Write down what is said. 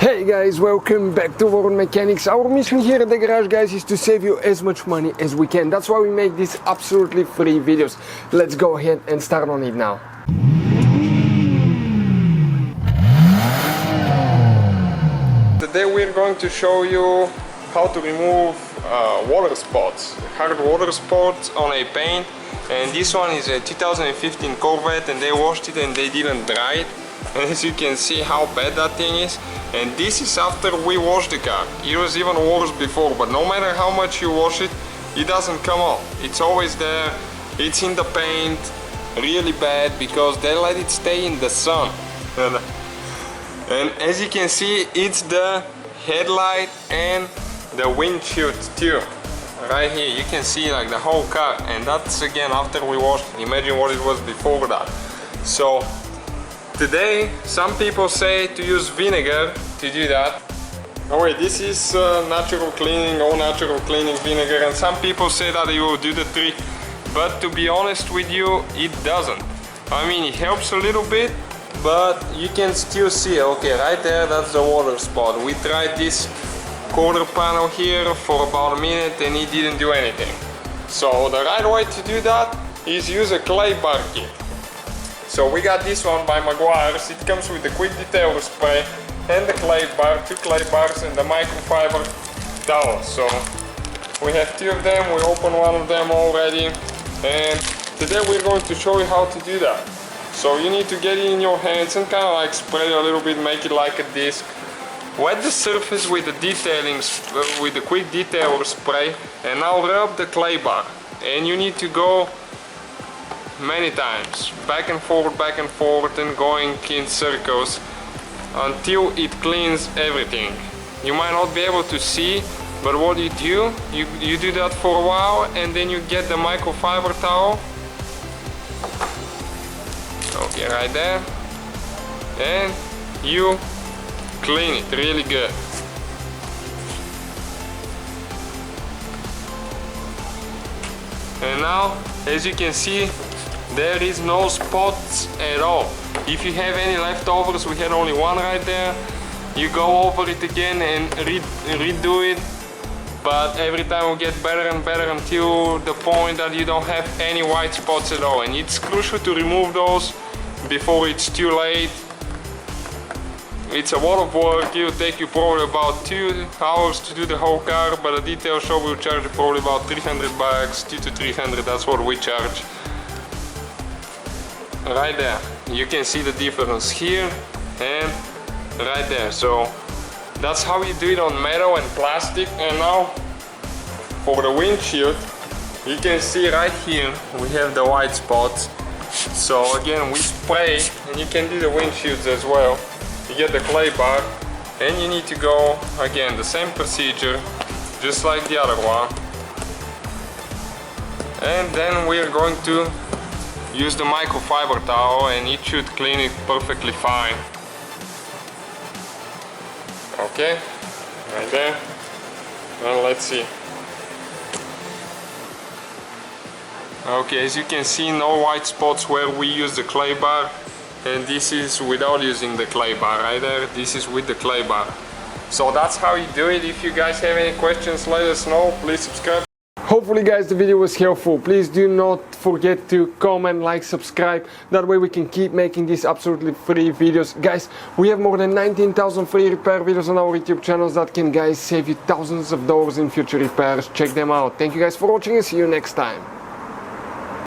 Hey guys, welcome back to World Mechanics. Our mission here at the garage, guys, is to save you as much money as we can. That's why we make these absolutely free videos. Let's go ahead and start on it now. Today we're going to show you how to remove water spots, hard water spots on a paint. And this one is a 2015 Corvette, and they washed it and they didn't dry it. And as you can see how bad that thing is. And this is after we washed the car. It was even worse before, but no matter how much you wash it, it doesn't come off. It's always there, it's in the paint, really bad, because they let it stay in the sun. And as you can see, it's the headlight and the windshield too. Right here, you can see like the whole car, and that's again after we washed it. Imagine what it was before that. So today, some people say to use vinegar to do that. Oh wait, this is natural cleaning, all natural cleaning vinegar, and some people say that it will do the trick, but to be honest with you, it doesn't. I mean, it helps a little bit, but you can still see, okay, right there, that's the water spot. We tried this quarter panel here for about a minute and it didn't do anything. So the right way to do that is use a clay bar kit. So we got this one by Maguire's. It comes with the quick detail spray and the clay bar, 2 clay bars and the microfiber towel. So we have 2 of them, we opened one of them already, and today we're going to show you how to do that. So you need to get it in your hands and kind of like spread it a little bit, make it like a disc. Wet the surface with the detailing, with the quick detail spray, and now rub the clay bar. And you need to go many times, back and forth, and going in circles until it cleans everything. You might not be able to see, but what you do, you do that for a while, and then you get the microfiber towel. Okay, right there, and you clean it really good. And now, as you can see, there is no spots at all. If you have any leftovers, we had only one right there, you go over it again and redo it, but every time will get better and better until the point that you don't have any white spots at all. And it's crucial to remove those before it's too late. It's a lot of work. It will take you probably about 2 hours to do the whole car, but a detail shop will charge you probably about 300 bucks, 2 to 300, that's what we charge. Right there, you can see the difference here and right there. So that's how you do it on metal and plastic. And now for the windshield, you can see right here we have the white spots. So again, we spray, and you can do the windshields as well. You get the clay bar, and you need to go again the same procedure, just like the other one. And then we are going to use the microfiber towel, and it should clean it perfectly fine. Okay, right there. Now let's see. Okay, as you can see, no white spots where we use the clay bar, and this is without using the clay bar. Right there, this is with the clay bar. So that's how you do it. If you guys have any questions, let us know. Please subscribe. Hopefully guys the video was helpful. Please do not forget to comment, like, subscribe. That way we can keep making these absolutely free videos. Guys, we have more than 19,000 free repair videos on our YouTube channels that can, guys, save you thousands of dollars in future repairs. Check them out. Thank you guys for watching and see you next time.